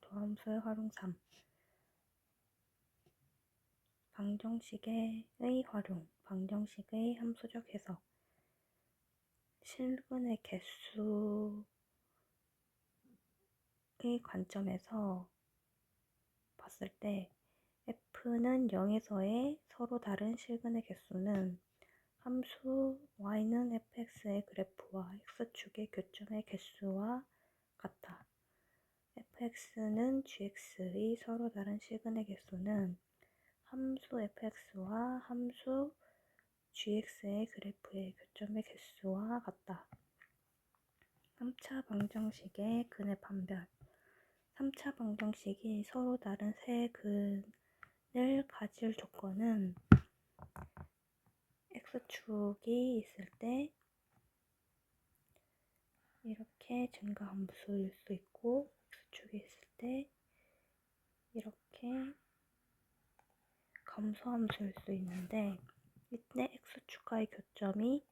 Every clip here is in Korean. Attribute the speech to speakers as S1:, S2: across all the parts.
S1: 도함수의 활용 3. 방정식의 활용. 방정식의 함수적 해석. 실근의 개수의 관점에서 봤을 때 f는 0에서의 서로 다른 실근의 개수는 함수 y는 fx의 그래프와 x축의 교점의 개수와 같다. fx는 gx의 서로 다른 실근의 개수는 함수 fx와 함수 gx의 그래프의 교점의 개수와 같다. 3차 방정식의 근의 판별. 3차 방정식이 서로 다른 세 근을 가질 조건은 x축이 있을 때 이렇게 증가함수일 수 있고 x축이 있을 때 이렇게 감소함수일 수 있는데, 이때 x축과의 교점이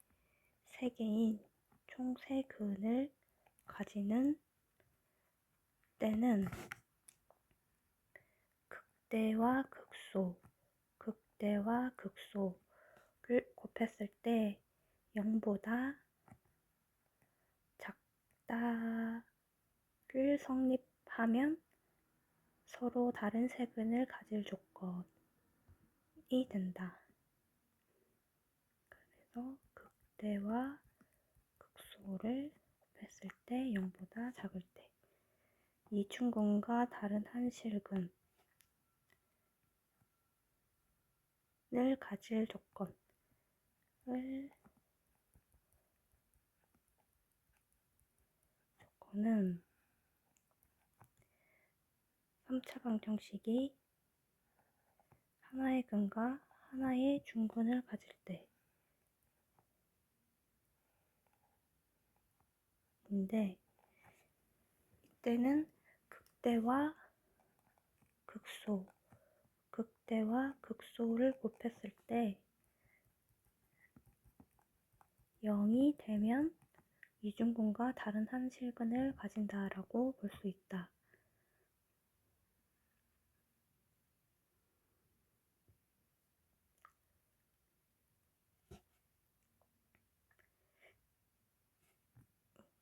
S1: 3개인 총 3근을 가지는 때는 극대와 극소를 곱했을 때 0보다 작다를 성립하면 서로 다른 세 근을 가질 조건이 된다. 그래서 극대와 극소를 곱했을 때 0보다 작을 때 이중근과 다른 한 실근을 가질 조건은 3차 방정식이 하나의 근과 하나의 중근을 가질 때인데, 이때는 극대와 극소를 곱했을 때 0이 되면 이중근과 다른 한 실근을 가진다라고 볼 수 있다.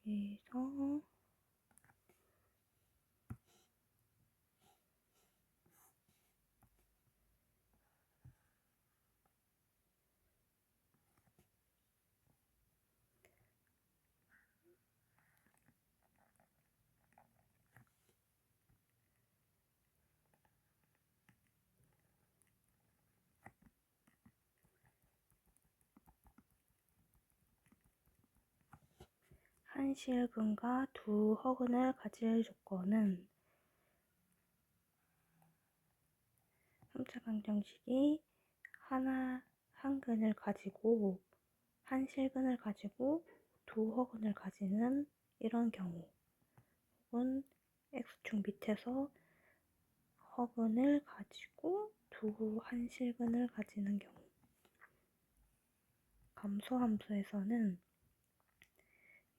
S1: 여기서 한 실근과 두 허근을 가질 조건은 3차 방정식이 한 근을 가지고 한 실근을 가지고 두 허근을 가지는 이런 경우, 혹은 x축 밑에서 허근을 가지고 한 실근을 가지는 경우. 감소함수에서는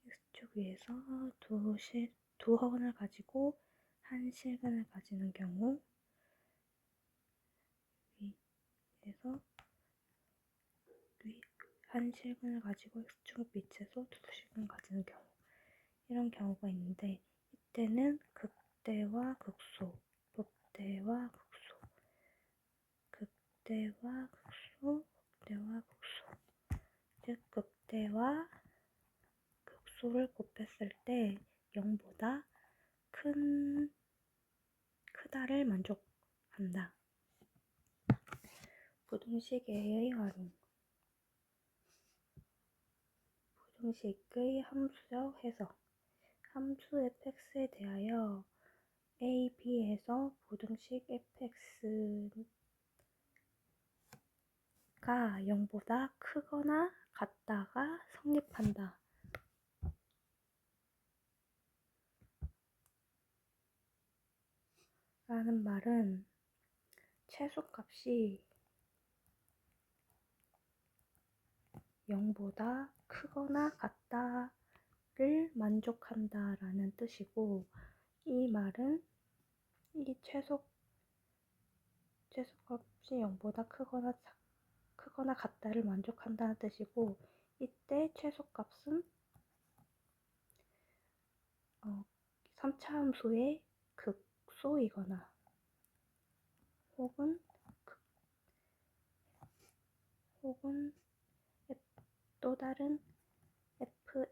S1: x축 위에서 두 허근을 가지고 한 실근을 가지는 경우, 위에서 한 실근을 가지고 x축 밑에서 두 실근 가지는 경우, 이런 경우가 있는데, 이때는 극대와 극소, 즉 극대와 극소를 곱했을 때 0보다 크다를 만족한다. 부등식 A의 활용. 부등식의 함수적 해석. 함수 fx에 대하여 a, b에서 부등식 fx가 0보다 크거나 같다가 성립한다. 라는 말은 최소값이 0보다 크거나 같다를 만족한다 라는 뜻이고, 이 말은 이 최소값이 0보다 크거나 같다를 만족한다는 뜻이고, 이때 최소값은 3차 함수의 극소이거나 혹은 또 다른 fa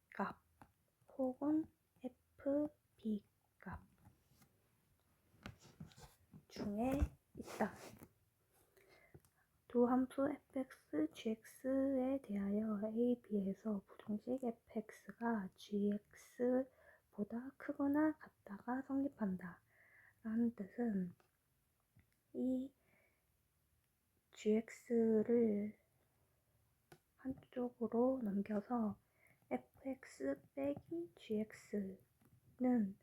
S1: 값 혹은 fb 값 중에 있다. 두 함수 fx, gx에 대하여 a, b에서 부등식 fx가 gx보다 크거나 같다가 성립한다. 라는 뜻은 이 gx를 한쪽으로 넘겨서 fx 빼기 gx는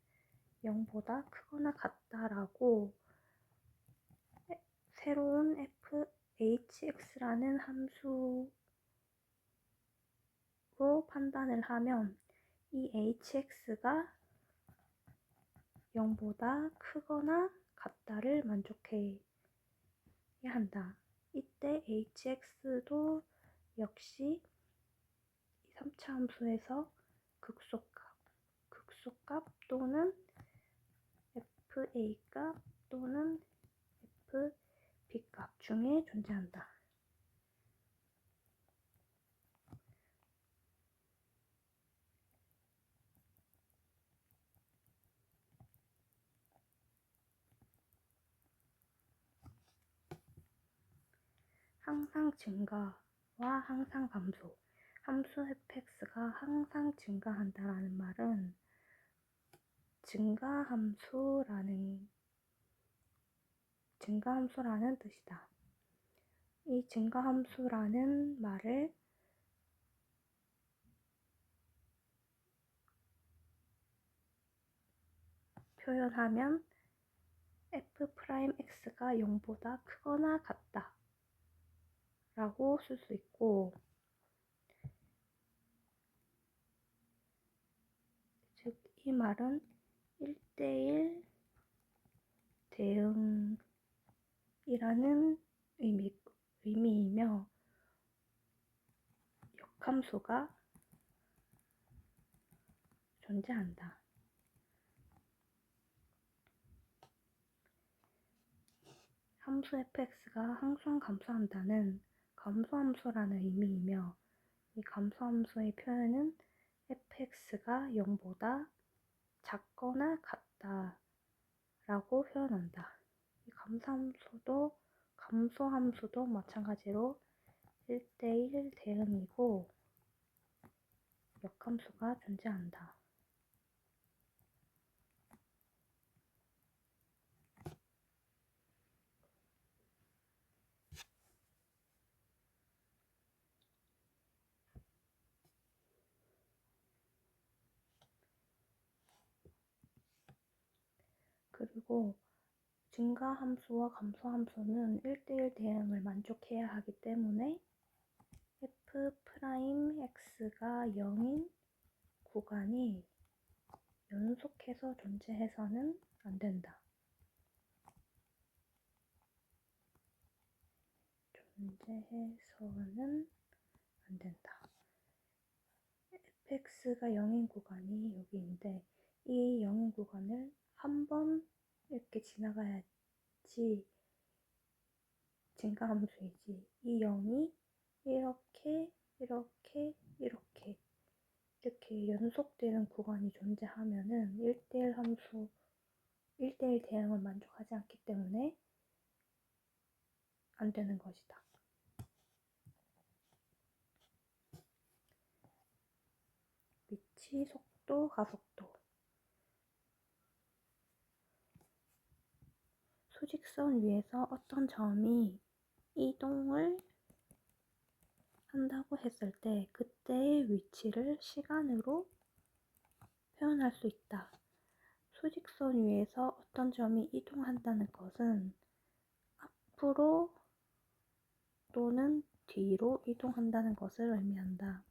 S1: 0보다 크거나 같다라고 새로운 fhx라는 함수로 판단을 하면 이 hx가 0보다 크거나 같다를 만족해야 한다. 이때 hx도 역시 3차 함수에서 극소값 또는 fa값 또는 fb값 중에 존재한다. 항상 증가와 항상 감소. 함수 fx가 항상 증가한다라는 말은 증가함수라는 뜻이다. 이 증가함수라는 말을 표현하면 f'x가 0보다 크거나 같다 라고 쓸 수 있고, 즉 이 말은 1대1 대응이라는 의미이며 역함수가 존재한다. 함수 fx가 항상 감소한다는 감소함수라는 의미이며, 이 감소함수의 표현은 fx가 0보다 작거나 같다라고 표현한다. 이 감소함수도 마찬가지로 1대1 대응이고 역함수가 존재한다. 그리고 증가함수와 감소함수는 1대1 대응을 만족해야 하기 때문에 f'x가 0인 구간이 연속해서 존재해서는 안 된다. fx가 0인 구간이 여기인데 이 0인 구간을 한 번 이렇게 지나가야지 증가함수이지, 이 0이 이렇게 연속되는 구간이 존재하면은 1대1 대응을 만족하지 않기 때문에 안 되는 것이다. 위치, 속도, 가속도. 수직선 위에서 어떤 점이 이동을 한다고 했을 때 그때의 위치를 시간으로 표현할 수 있다. 수직선 위에서 어떤 점이 이동한다는 것은 앞으로 또는 뒤로 이동한다는 것을 의미한다.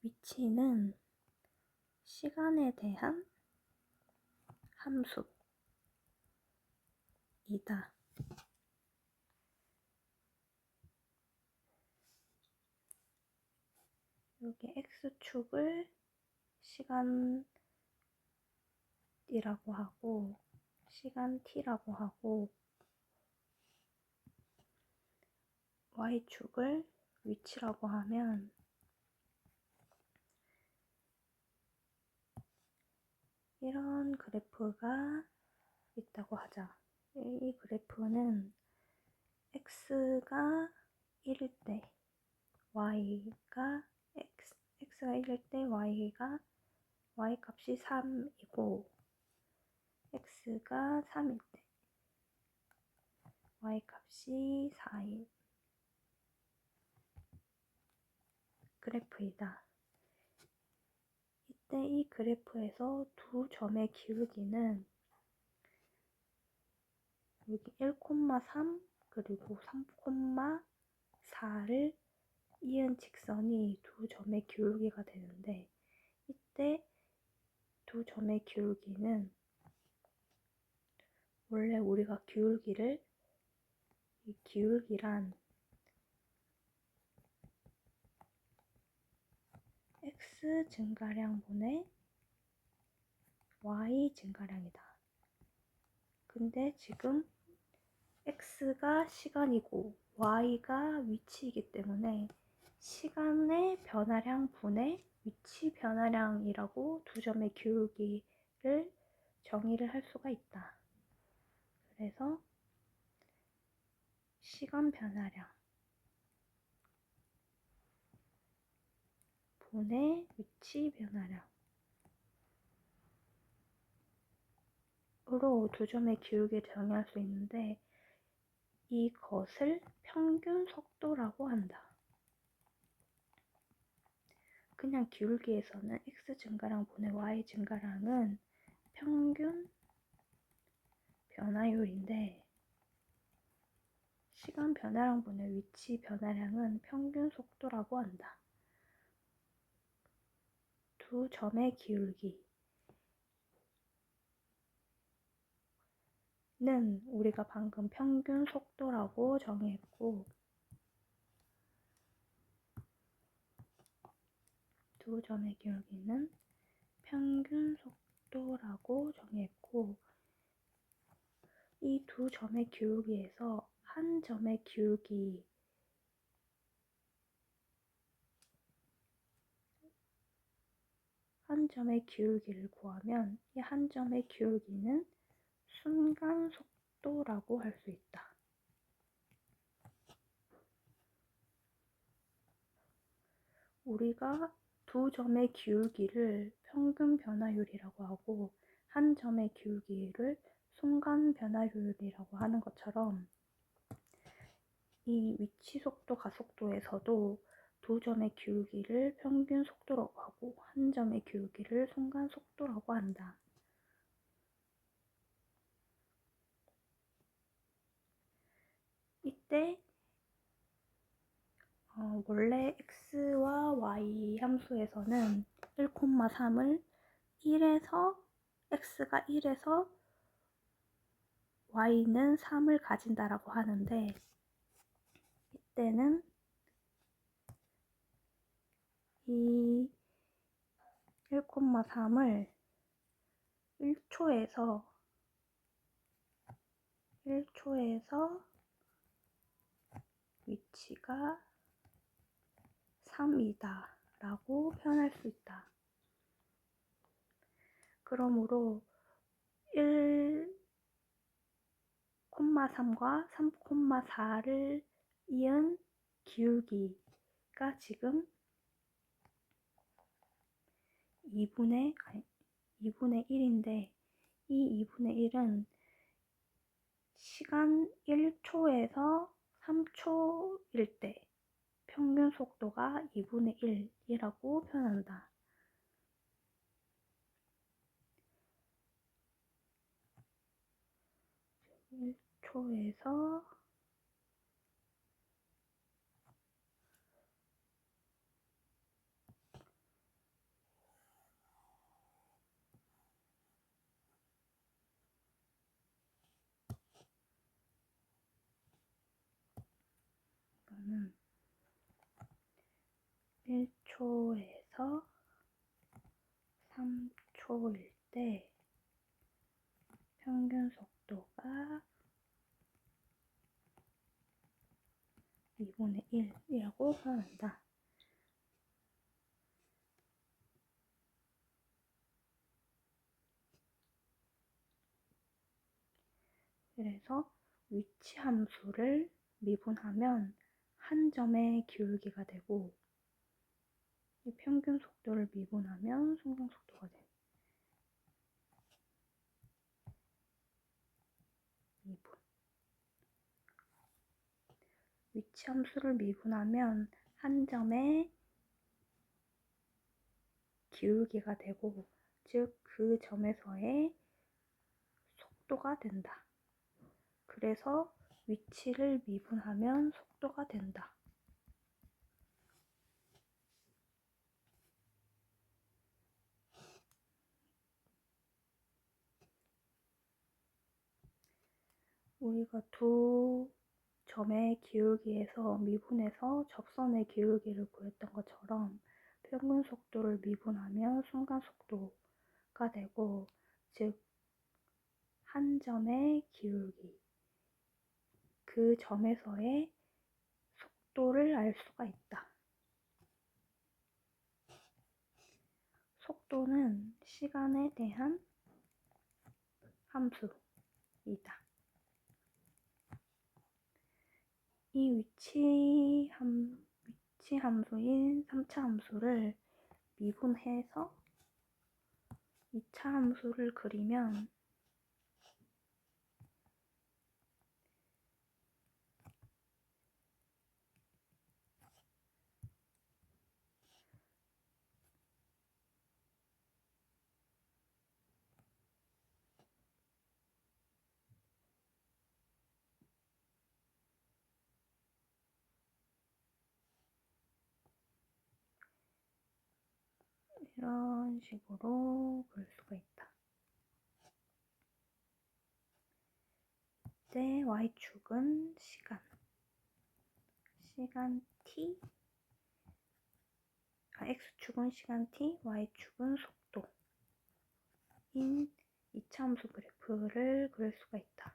S1: 위치는 시간에 대한 함수이다. 여기 x축을 시간이라고 하고 시간 t라고 하고 y축을 위치라고 하면 이런 그래프가 있다고 하자. 이 그래프는 x가 1일 때 x가 1일 때 y 값이 3이고 x가 3일 때 y 값이 4인 그래프이다. 이때 이 그래프에서 두 점의 기울기는 여기 1,3 그리고 3,4를 이은 직선이 두 점의 기울기가 되는데 이때 두 점의 기울기는 원래 우리가 기울기란 x 증가량분의 y 증가량이다. 근데 지금 x가 시간이고 y가 위치이기 때문에 시간의 변화량 분의 위치 변화량이라고 두 점의 기울기를 정의를 할 수가 있다. 그래서 시간 변화량 분의 위치 변화량으로 두 점의 기울기를 정의할 수 있는데 이것을 평균 속도라고 한다. 그냥 기울기에서는 x 증가량 분의 y 증가량은 평균 변화율인데 시간 변화량 분의 위치 변화량은 평균 속도라고 한다. 두 점의 기울기는 우리가 방금 평균 속도라고 정의했고 두 점의 기울기는 평균 속도라고 정의했고 이 두 점의 기울기에서 한 점의 기울기를 구하면 이 한 점의 기울기는 순간 속도라고 할 수 있다. 우리가 두 점의 기울기를 평균 변화율이라고 하고 한 점의 기울기를 순간 변화율이라고 하는 것처럼 이 위치 속도 가속도에서도 두 점의 기울기를 평균 속도라고 하고 한 점의 기울기를 순간 속도라고 한다. 이때 원래 x와 y 함수에서는 1,3을 1에서 x가 1에서 y는 3을 가진다라고 하는데 이때는 이 1,3을 1초에서 위치가 3이다 라고 표현할 수 있다. 그러므로 1,3과 3,4를 이은 기울기가 지금 2분의 1인데 이 2분의 1은 시간 1초에서 3초일 때 평균 속도가 2분의 1이라고 표현한다. 초에서 속도는 1초에서 3초일 때 평균 속도가 2분의 1이라고 표현한다. 그래서 위치 함수를 미분하면 한 점의 기울기가 되고, 이 평균 속도를 미분하면 순간 속도가 돼. 미분. 위치 함수를 미분하면 한 점의 기울기가 되고, 즉 그 점에서의 속도가 된다. 그래서 위치를 미분하면 속도가 된다. 우리가 두 점의 기울기에서 미분해서 접선의 기울기를 구했던 것처럼 평균 속도를 미분하면 순간 속도가 되고, 즉 한 점의 기울기, 그 점에서의 속도를 알 수가 있다. 속도는 시간에 대한 함수이다. 이 위치 함수인 3차 함수를 미분해서 2차 함수를 그리면 이런 식으로 그릴 수가 있다. 이때 y축은 시간 t, x축은 시간 t, y축은 속도인 2차 함수 그래프를 그릴 수가 있다.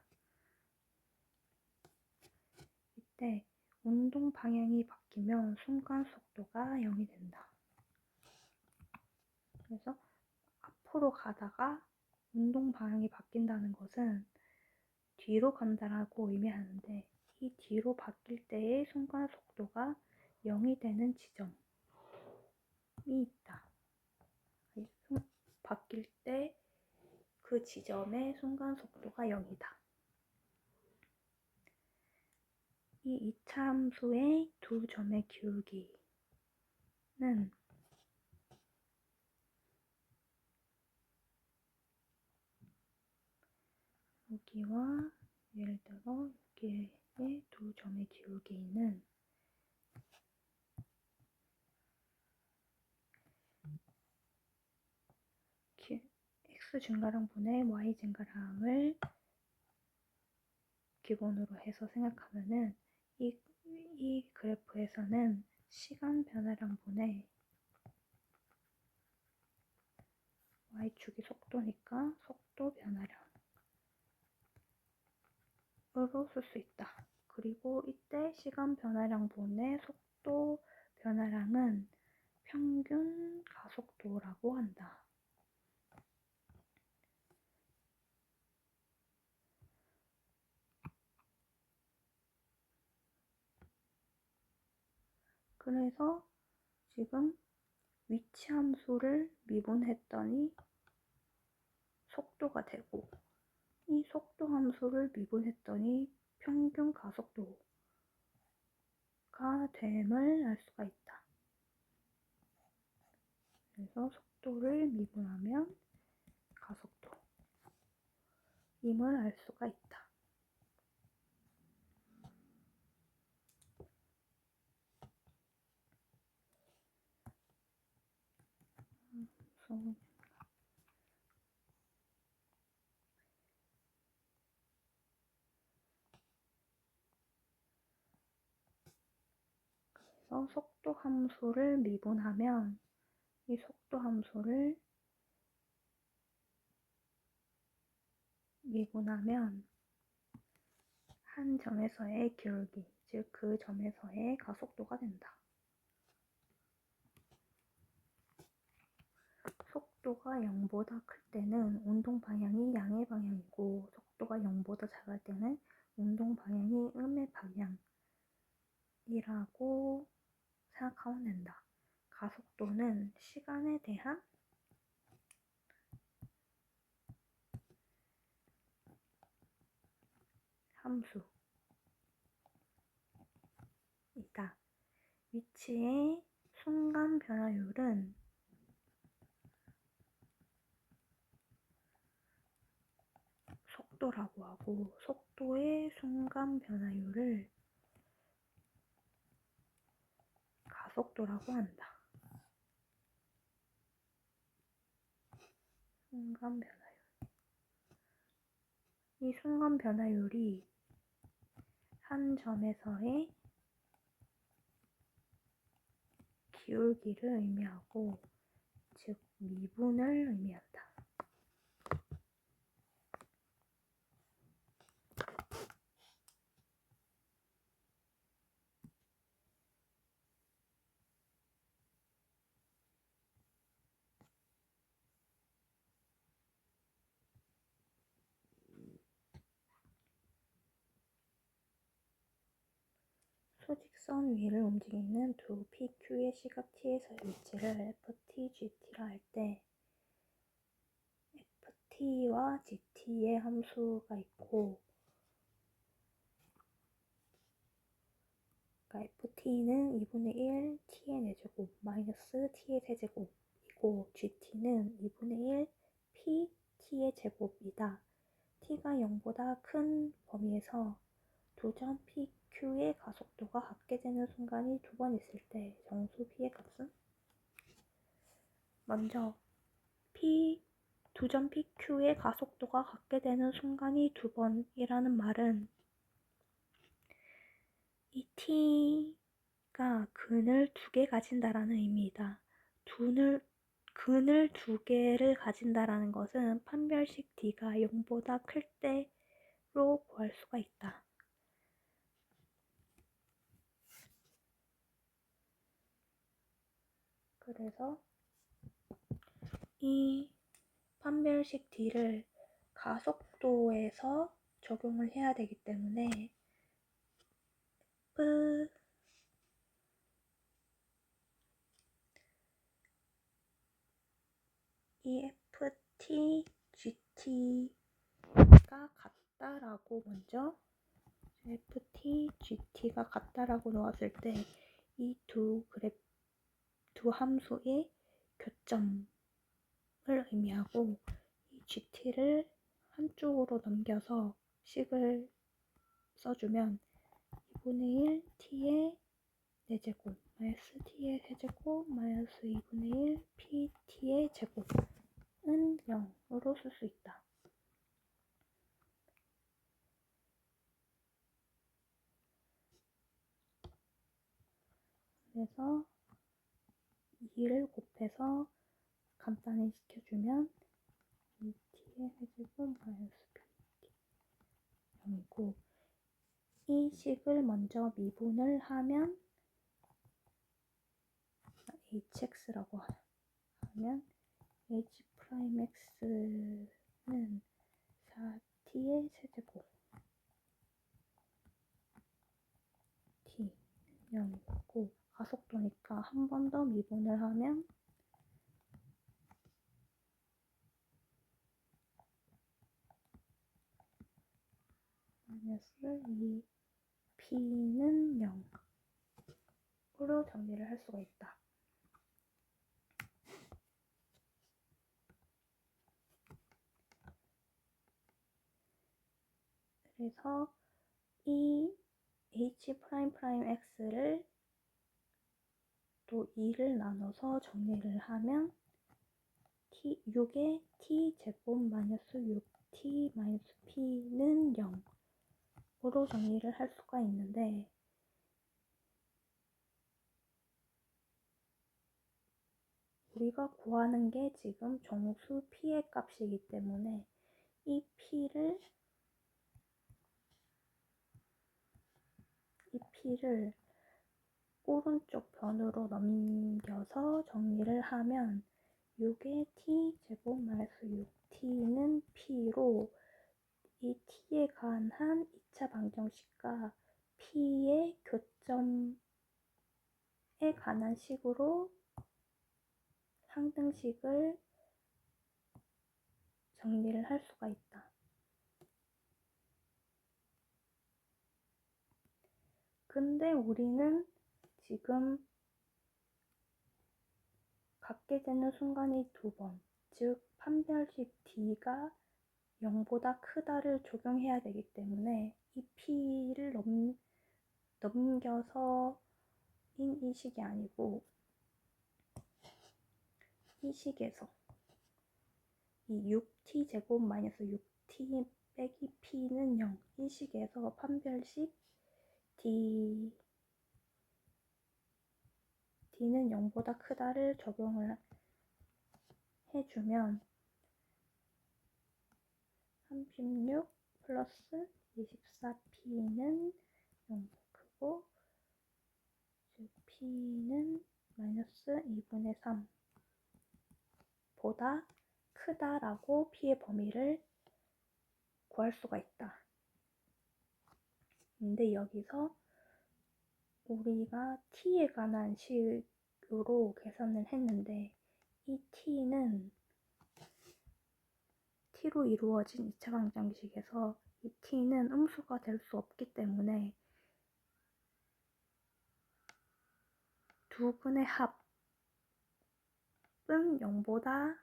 S1: 이때 운동 방향이 바뀌면 순간 속도가 0이 된다. 그래서 앞으로 가다가 운동 방향이 바뀐다는 것은 뒤로 간다라고 의미하는데, 이 뒤로 바뀔 때의 순간 속도가 0이 되는 지점이 있다. 바뀔 때 그 지점의 순간 속도가 0이다. 이 2차 함수의 두 점의 기울기는 여기와 예를 들어 여기의 두 점의 기울기는 x 증가량분의 y 증가량을 기본으로 해서 생각하면은 이 그래프에서는 시간 변화량분의 y축이 속도니까 속도 변화량으로 쓸 수 있다. 그리고 이때 시간 변화량분의 속도 변화량은 평균 가속도라고 한다. 그래서 지금 위치 함수를 미분했더니 속도가 되고, 이 속도 함수를 미분했더니 평균 가속도가 됨을 알 수가 있다. 그래서 속도를 미분하면 가속도임을 알 수가 있다. 그래서 속도 함수를 미분하면 이 속도 함수를 미분하면 한 점에서의 기울기, 즉 그 점에서의 가속도가 된다. 속도가 0보다 클 때는 운동 방향이 양의 방향이고 속도가 0보다 작을 때는 운동 방향이 음의 방향이라고 생각하면 된다. 가속도는 시간에 대한 함수이다. 위치의 순간 변화율은 속도라고 하고 속도의 순간 변화율을 가속도라고 한다. 순간 변화율. 이 순간 변화율이 한 점에서의 기울기를 의미하고 즉 미분을 의미한다. 수직선 위를 움직이는 두 PQ의 시각 T에서의 위치를 FT, GT라 할 때 FT와 GT의 함수가 있고 그러니까 FT는 2분의 1 T의 4제곱 마이너스 T의 세제곱이고 GT는 2분의 1 P T의 제곱이다. T가 0보다 큰 범위에서 두 점 PQ의 가속도가 같게 되는 순간이 두 번 있을 때 정수 P의 값은? 먼저 두 점 PQ의 가속도가 같게 되는 순간이 두 번이라는 말은 이 T가 근을 두 개 가진다라는 의미이다. 근을 두 개를 가진다라는 것은 판별식 D가 0보다 클 때로 구할 수가 있다. 그래서 이 판별식 D를 가속도에서 적용을 해야 되기 때문에 FT, GT가 같다라고 먼저 FT, GT가 같다라고 놓았을 때 이 두 함수의 교점을 의미하고 이 GT를 한쪽으로 넘겨서 식을 써주면 2분의 1 T의 4제곱 마이너스 T의 세제곱 마이너스 2분의 1 PT의 제곱은 0으로 쓸 수 있다. 그래서 2를 곱해서 간단히 시켜주면 2T의 세제곱 마이너스 PT 0이고 이 식을 먼저 미분을 하면 hx라고 하면 h'x는 4t의 세제곱 t는 0이고 가속도니까 한 번 더 미분을 하면 마이너스 2p는 0으로 정리를 할 수가 있다. 그래서 이 h'x를 또 2를 나눠서 정리를 하면 6의 t제곱 마이너스 6t 마이너스 p는 0으로 정리를 할 수가 있는데 우리가 구하는 게 지금 정수 p의 값이기 때문에 이 p를 오른쪽 변으로 넘겨서 정리를 하면 요게 t제곱 마이너스 6t는 p로 이 t에 관한 2차 방정식과 p의 교점에 관한 식으로 상등식을 정리를 할 수가 있다. 근데 우리는 지금 갖게 되는 순간이 두 번, 즉 판별식 d가 0보다 크다를 적용해야 되기 때문에 이 p를 넘겨서인 이 식이 아니고 이 식에서 이 6t 제곱 마이너스 6t 빼기 p는 0, 이 식에서 판별식 d는 0보다 크다를 적용을 해주면 36 플러스 24p는 0보다 크고 즉 p는 마이너스 2분의 3 보다 크다라고 p의 범위를 구할 수가 있다. 근데 여기서 우리가 t에 관한 식으로 계산을 했는데 이 t는 t로 이루어진 2차 방정식에서 이 t는 음수가 될 수 없기 때문에 두 근의 합은 0보다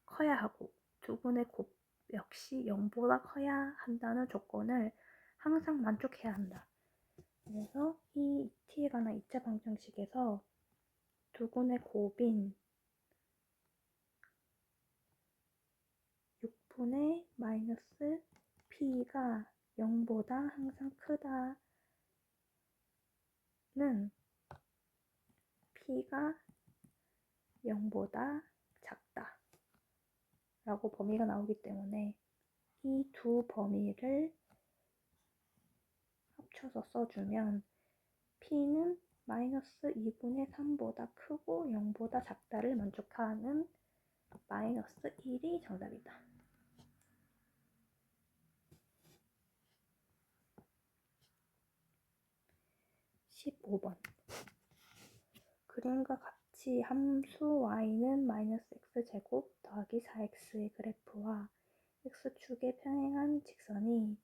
S1: 커야 하고 두 근의 곱 역시 0보다 커야 한다는 조건을 항상 만족해야 한다. 그래서 이 t에 관한 2차 방정식에서 두 근의 곱인 6분의 마이너스 p가 0보다 항상 크다는 p가 0보다 작다 라고 범위가 나오기 때문에 이 두 범위를 합쳐서 써주면 p는 마이너스 2분의 3보다 크고 0보다 작다를 만족하는 마이너스 1이 정답이다. 15번 그림과 같이 함수 y는 마이너스 x제곱 더하기 4x의 그래프와 x축에 평행한 직선이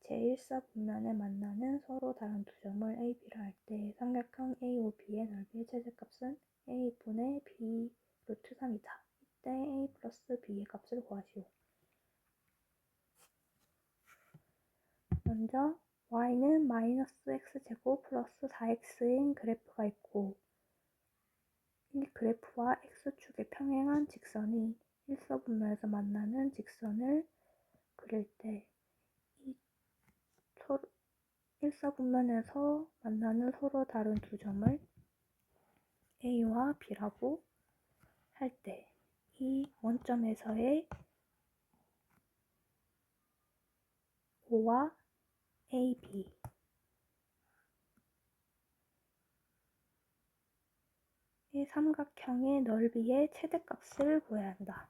S1: 제1사분면에 만나는 서로 다른 두 점을 a, b라 할 때 삼각형 a, o, b의 넓이의 최대값은 a분의 b 루트 3이다. 이때 a 플러스 b의 값을 구하시오. 먼저 y는 마이너스 x제곱 플러스 4x인 그래프가 있고 이 그래프와 x축에 평행한 직선이 일사분면에서 만나는 직선을 그릴 때 일사분면에서 만나는 서로 다른 두 점을 A와 B라고 할 때 이 원점에서의 O와 AB 이 삼각형의 넓이의 최대값을 구해야 한다.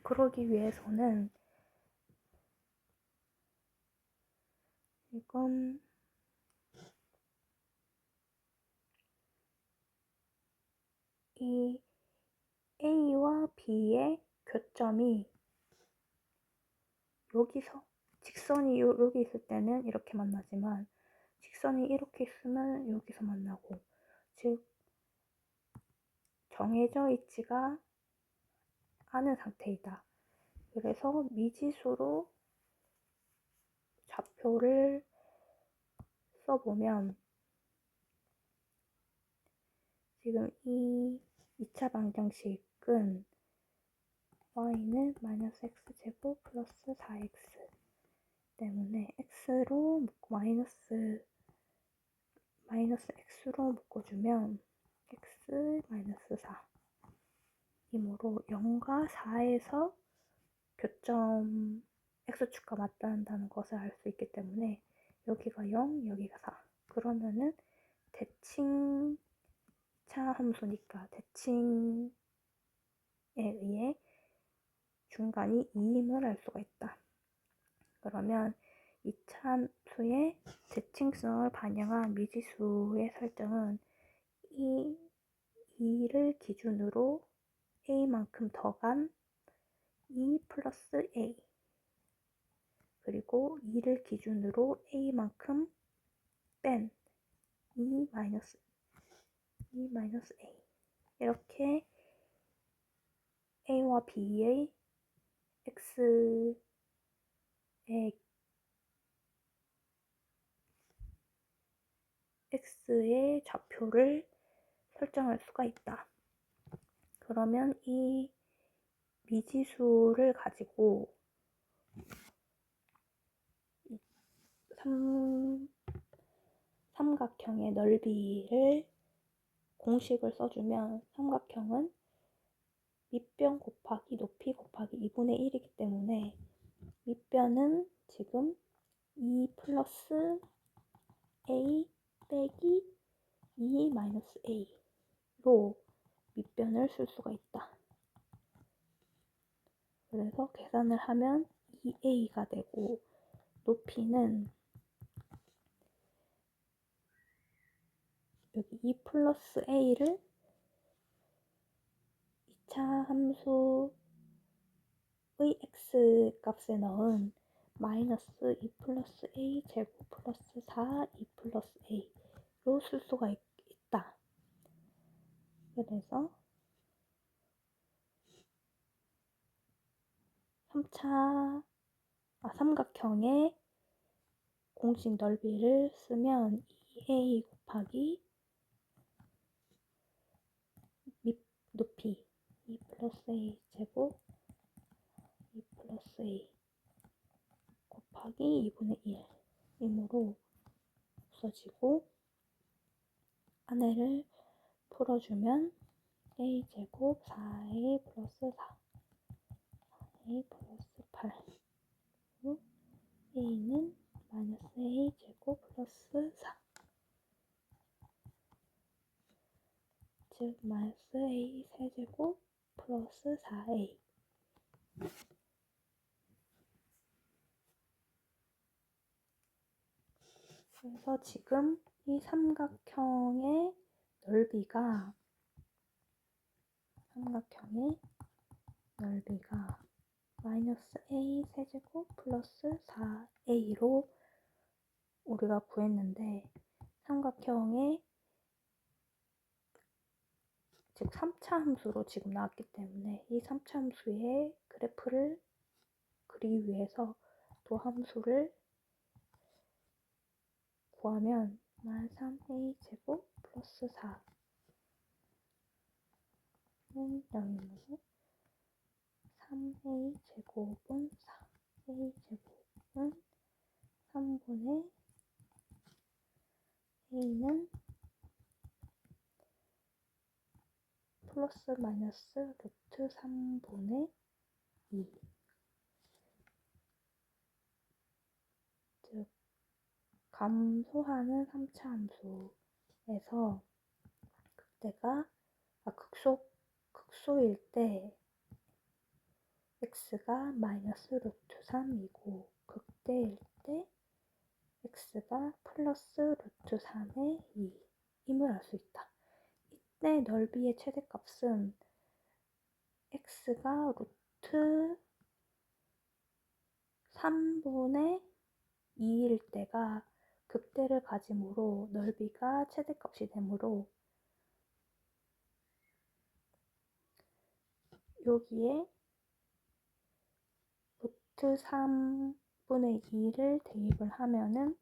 S1: 그러기 위해서는 이건 이 A와 B의 교점이 여기서 직선이 여기 있을 때는 이렇게 만나지만 직선이 이렇게 있으면 여기서 만나고 즉 정해져 있지가 않은 상태이다. 그래서 미지수로 좌표를 써보면 지금 이 2차 방정식은 y는 마이너스 x제곱 플러스 4x 때문에 x로 묶고 마이너스 x로 묶어주면 x 마이너스 4 이므로 0과 4에서 교점 x축과 맞닿는다는 것을 알 수 있기 때문에 여기가 0, 여기가 4. 그러면은 대칭 차 함수니까 대칭에 의해 중간이 2임을 알 수가 있다. 그러면 이 차 함수의 대칭성을 반영한 미지수의 설정은 이 2를 기준으로 a만큼 더간 2 플러스 a 그리고 2를 기준으로 a만큼 뺀 2 마이너스 a 이렇게 a와 b의 x의 좌표를 설정할 수가 있다. 그러면 이 미지수를 가지고 삼각형의 넓이를 공식을 써주면 삼각형은 밑변 곱하기 높이 곱하기 2분의 1이기 때문에 밑변은 지금 2 플러스 a 빼기 2 마이너스 a로 밑변을 쓸 수가 있다. 그래서 계산을 하면 2a가 되고 높이는 여기 2 플러스 a를 2차 함수의 x 값에 넣은 마이너스 2 플러스 a 제곱 플러스 4 2 플러스 a로 쓸 수가 있다. 그래서 3각형의 공식 넓이를 쓰면 2a 곱하기 높이 2 플러스 a 제곱 2 플러스 a 곱하기 2분의 1이므로 없어지고 안에를 풀어주면 a 제곱 4a 플러스 4 4a 플러스 8 그리고 a는 마이너스 a 제곱 플러스 4 즉 마이너스 a 세제곱 플러스 4a 그래서 지금 이 삼각형의 넓이가 마이너스 a 세제곱 플러스 4a로 우리가 구했는데 삼각형의 즉 3차 함수로 지금 나왔기 때문에 이 3차 함수의 그래프를 그리기 위해서 또 함수를 구하면 3a 제곱 플러스 4는 0이므로 3a 제곱은 4, a 제곱은 3분의 a는 플러스 마이너스 루트 3분의 2 즉 감소하는 3차 함수에서 그때가 극소일 때 x가 마이너스 루트 3이고 극대일 때 x가 플러스 루트 3의 2임을 알 수 있다. 이때 넓이의 최대값은 x가 루트 3분의 2일 때가 극대를 가지므로 넓이가 최대값이 되므로 여기에 루트 3분의 2를 대입을 하면은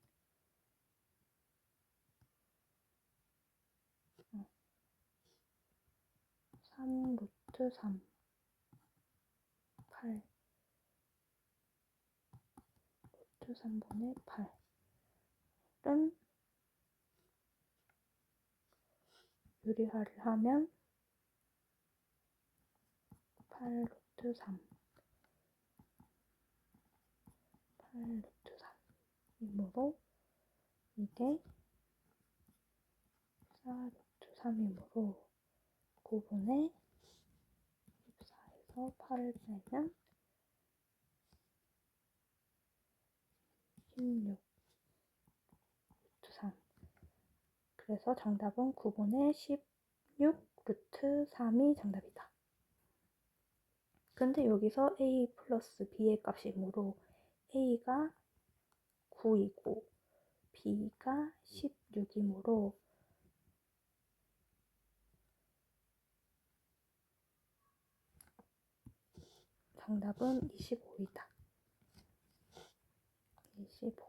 S1: 3 루트 3 8 루트 3분의 8은 유리화를 하면 8 루트 3 8 루트 3이므로 이게 4 루트 3이므로 9분의 14에서 8을 빼면 16 루트 3. 그래서 정답은 9분의 16 루트 3이 정답이다. 근데 여기서 a 플러스 b의 값이므로 a가 9이고 b가 16이므로 정답은 25이다. 25.